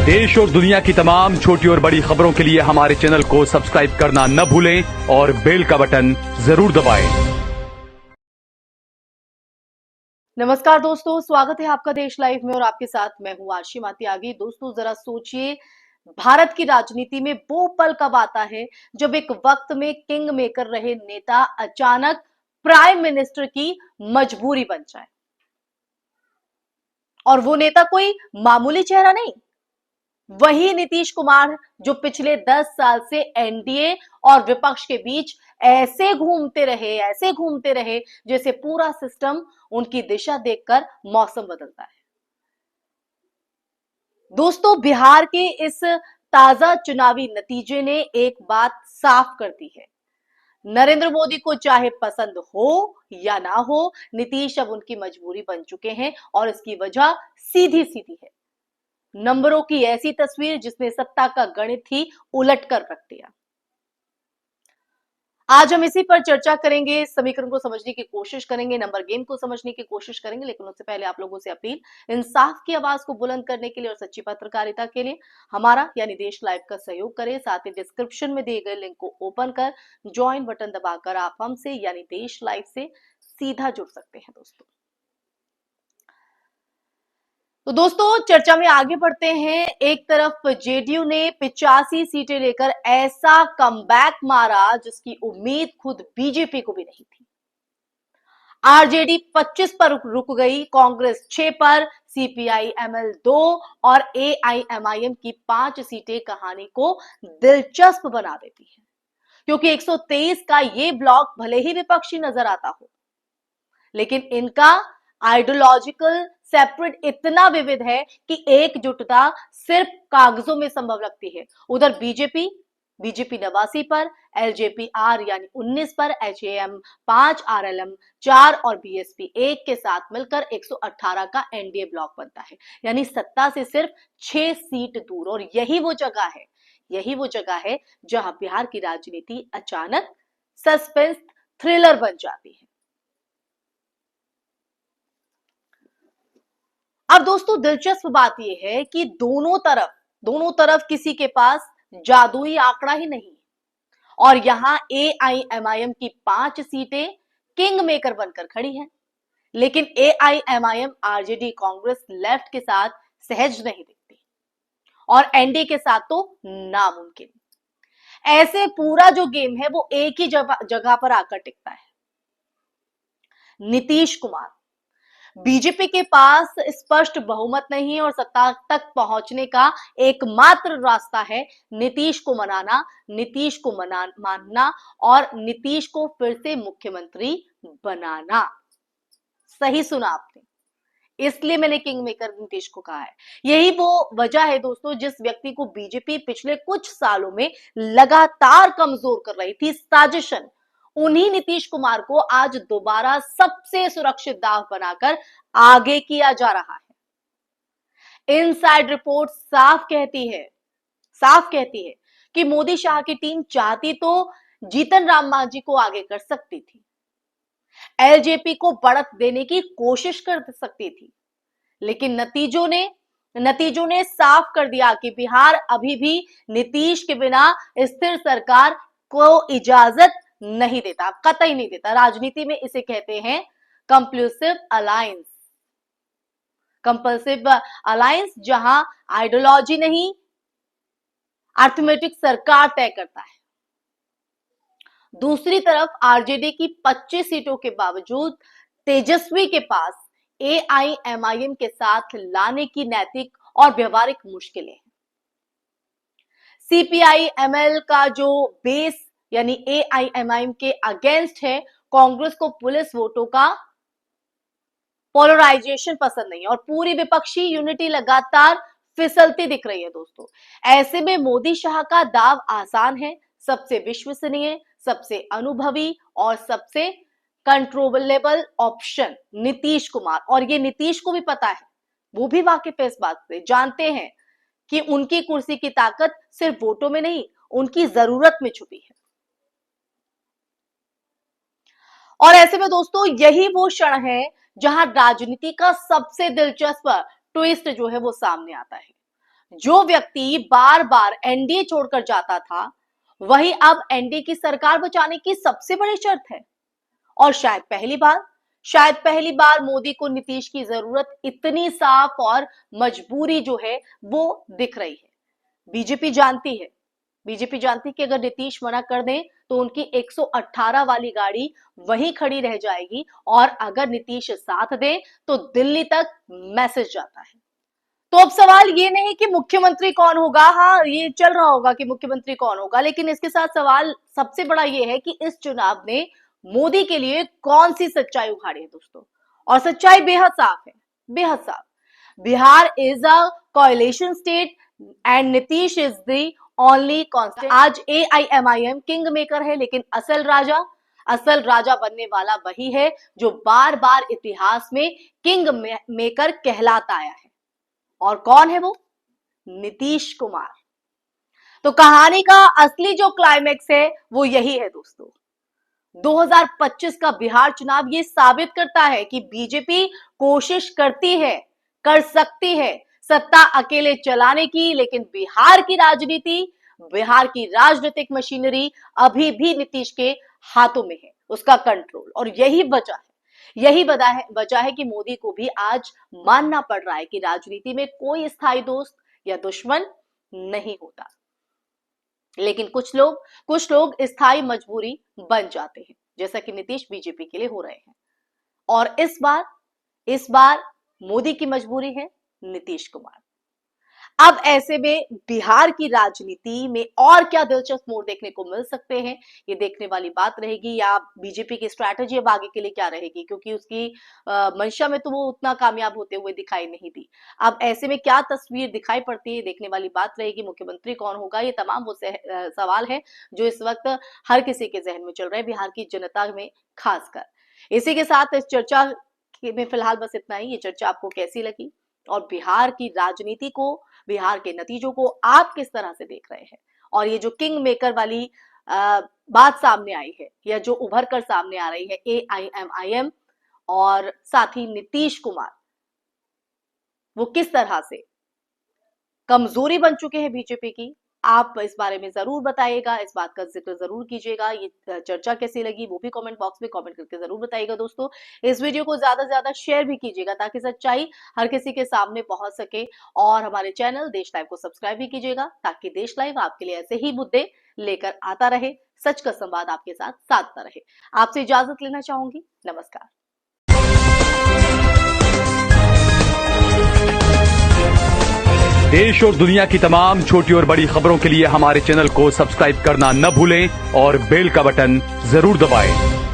देश और दुनिया की तमाम छोटी और बड़ी खबरों के लिए हमारे चैनल को सब्सक्राइब करना न भूलें और बेल का बटन जरूर दबाएं। नमस्कार दोस्तों, स्वागत है आपका देश लाइव में और आपके साथ मैं हूं आशी मातियागी। दोस्तों, जरा सोचिए, भारत की राजनीति में वो पल कब आता है जब एक वक्त में किंग मेकर रहे नेता अचानक प्राइम मिनिस्टर की मजबूरी बन जाए। और वो नेता कोई मामूली चेहरा नहीं, वही नीतीश कुमार जो पिछले 10 साल से एनडीए और विपक्ष के बीच ऐसे घूमते रहे जैसे पूरा सिस्टम उनकी दिशा देखकर मौसम बदलता है। दोस्तों, बिहार के इस ताजा चुनावी नतीजे ने एक बात साफ कर दी है। नरेंद्र मोदी को चाहे पसंद हो या ना हो, नीतीश अब उनकी मजबूरी बन चुके हैं और इसकी वजह सीधी सीधी है। नंबरों की ऐसी तस्वीर जिसने सत्ता का गणित ही उलट कर रख दिया। आज हम इसी पर चर्चा करेंगे, समीकरण को समझने की कोशिश करेंगे, नंबर गेम को समझने की कोशिश करेंगे। लेकिन उससे पहले आप लोगों से अपील, इंसाफ की आवाज को बुलंद करने के लिए और सच्ची पत्रकारिता के लिए हमारा यानी देश लाइव का सहयोग करें। साथ ही डिस्क्रिप्शन में दिए गए लिंक को ओपन कर ज्वाइन बटन दबाकर आप हमसे यानी देश लाइव से सीधा जुड़ सकते हैं। दोस्तों, चर्चा में आगे बढ़ते हैं। एक तरफ जेडीयू ने 85 सीटें लेकर ऐसा कमबैक मारा जिसकी उम्मीद खुद बीजेपी को भी नहीं थी। आरजेडी 25 पर रुक गई, कांग्रेस 6 पर, सीपीआई एमएल 2 और एआईएमआईएम की 5 सीटें कहानी को दिलचस्प बना देती है, क्योंकि 123 का ये ब्लॉक भले ही विपक्षी नजर आता हो, लेकिन इनका आइडियोलॉजिकल सेपरेट इतना विविध है कि एकजुटता सिर्फ कागजों में संभव लगती है। उधर बीजेपी 89 पर, एलजेपी आर यानी 19 पर, एचएएम 5, आरएलएम 4 और बीएसपी 1 के साथ मिलकर 118 का एनडीए ब्लॉक बनता है, यानी सत्ता से सिर्फ 6 सीट दूर। और यही वो जगह है जहां बिहार की राजनीति अचानक सस्पेंस थ्रिलर बन जाती है। अब दोस्तों, दिलचस्प बात यह है कि दोनों तरफ किसी के पास जादुई आंकड़ा ही नहीं, और यहां एआईएमआईएम की 5 सीटें किंग मेकर बनकर खड़ी हैं, लेकिन एआईएमआईएम आरजेडी कांग्रेस लेफ्ट के साथ सहज नहीं दिखती और एनडीए के साथ तो नामुमकिन। ऐसे पूरा जो गेम है वो एक ही जगह पर आकर टिकता है। नीतीश कुमार, बीजेपी के पास स्पष्ट बहुमत नहीं और सत्ता तक पहुंचने का एकमात्र रास्ता है नीतीश को मानना और नीतीश को फिर से मुख्यमंत्री बनाना। सही सुना आपने, इसलिए मैंने किंग मेकर नीतीश को कहा है। यही वो वजह है दोस्तों, जिस व्यक्ति को बीजेपी पिछले कुछ सालों में लगातार कमजोर कर रही थी, साजिशन, उन्हीं नीतीश कुमार को आज दोबारा सबसे सुरक्षित दाव बनाकर आगे किया जा रहा है। इनसाइड रिपोर्ट साफ कहती है कि मोदी शाह की टीम चाहती तो जीतन राम मांझी को आगे कर सकती थी, एलजेपी को बढ़त देने की कोशिश कर सकती थी, लेकिन नतीजों ने साफ कर दिया कि बिहार अभी भी नीतीश के बिना स्थिर सरकार को इजाजत नहीं देता, कतई नहीं देता। राजनीति में इसे कहते हैं कंप्लसिव अलायंस, जहां आइडियोलॉजी नहीं, अर्थमेटिक सरकार तय करता है। दूसरी तरफ आरजेडी की 25 सीटों के बावजूद तेजस्वी के पास एआईएमआईएम के साथ लाने की नैतिक और व्यवहारिक मुश्किलें हैं। सीपीआई एमएल का जो बेस यानी एआईएमआईएम के अगेंस्ट है, कांग्रेस को पुलिस वोटों का पोलराइजेशन पसंद नहीं है और पूरी विपक्षी यूनिटी लगातार फिसलती दिख रही है। दोस्तों, ऐसे में मोदी शाह का दाव आसान है, सबसे विश्वसनीय, सबसे अनुभवी और सबसे कंट्रोलेबल ऑप्शन नीतीश कुमार। और ये नीतीश को भी पता है, वो भी वाकिफ है इस बात से, जानते हैं कि उनकी कुर्सी की ताकत सिर्फ वोटों में नहीं, उनकी जरूरत में छुपी है। और ऐसे में दोस्तों, यही वो क्षण है जहां राजनीति का सबसे दिलचस्प ट्विस्ट जो है वो सामने आता है। जो व्यक्ति बार बार एनडीए छोड़कर जाता था, वही अब एनडीए की सरकार बचाने की सबसे बड़ी शर्त है। और शायद पहली बार मोदी को नीतीश की जरूरत इतनी साफ और मजबूरी जो है वो दिख रही है। बीजेपी जानती है कि अगर नीतीश मना कर दें तो उनकी 118 वाली गाड़ी वहीं खड़ी रह जाएगी, और अगर नीतीश साथ दें तो दिल्ली तक मैसेज जाता है। तो अब सवाल ये नहीं कि मुख्यमंत्री कौन होगा, हाँ ये चल रहा होगा कि मुख्यमंत्री कौन होगा, लेकिन इसके साथ सवाल सबसे बड़ा ये है कि इस चुनाव ने मोदी के लिए कौन सी सच्चाई उखाड़ी है दोस्तों। और सच्चाई बेहद साफ है, बेहद साफ। Bihar is a coalition state and Nitish is the only constant. आज AIMIM किंग मेकर है, लेकिन असल राजा बनने वाला वही है जो बार बार इतिहास में किंग मेकर कहलाता आया है। और कौन है वो? नीतीश कुमार। तो कहानी का असली जो क्लाइमेक्स है वो यही है दोस्तों। 2025 का बिहार चुनाव ये साबित करता है कि बीजेपी कोशिश करती है, कर सकती है सत्ता अकेले चलाने की, लेकिन बिहार की राजनीतिक मशीनरी अभी भी नीतीश के हाथों में है, उसका कंट्रोल। और यही वजह है कि मोदी को भी आज मानना पड़ रहा है कि राजनीति में कोई स्थायी दोस्त या दुश्मन नहीं होता। लेकिन कुछ लोग स्थायी मजबूरी बन जाते हैं, जैसा कि नीतीश बीजेपी के लिए हो रहे हैं। और इस बार मोदी की मजबूरी है नीतीश कुमार। अब ऐसे में बिहार की राजनीति में और क्या दिलचस्प मोड़ देखने को मिल सकते हैं, ये देखने वाली बात रहेगी, या बीजेपी की स्ट्रैटेजी अब आगे के लिए क्या रहेगी, क्योंकि उसकी मंशा में तो वो उतना कामयाब होते हुए दिखाई नहीं दी। अब ऐसे में क्या तस्वीर दिखाई पड़ती है, देखने वाली बात रहेगी। मुख्यमंत्री कौन होगा, ये तमाम वो सवाल है जो इस वक्त हर किसी के जहन में चल रहे हैं, बिहार की जनता में खासकर। इसी के साथ इस चर्चा में फिलहाल बस इतना ही। ये चर्चा आपको कैसी लगी, और बिहार की राजनीति को, बिहार के नतीजों को आप किस तरह से देख रहे हैं? और ये जो किंग मेकर वाली बात सामने आई है, या जो उभर कर सामने आ रही है AIMIM और साथ ही नीतीश कुमार, वो किस तरह से कमजोरी बन चुके हैं बीजेपी की, आप इस बारे में जरूर बताइएगा, इस बात का जिक्र जरूर कीजिएगा। ये चर्चा कैसी लगी वो भी कमेंट बॉक्स में कमेंट करके जरूर बताइएगा दोस्तों। इस वीडियो को ज्यादा से ज्यादा शेयर भी कीजिएगा ताकि सच्चाई हर किसी के सामने पहुंच सके, और हमारे चैनल देश लाइव को सब्सक्राइब भी कीजिएगा ताकि देश लाइव आपके लिए ऐसे ही मुद्दे लेकर आता रहे, सच का संवाद आपके साथ साधता रहे। आपसे इजाजत लेना चाहूंगी, नमस्कार। देश और दुनिया की तमाम छोटी और बड़ी खबरों के लिए हमारे चैनल को सब्सक्राइब करना न भूलें और बेल का बटन जरूर दबाएं।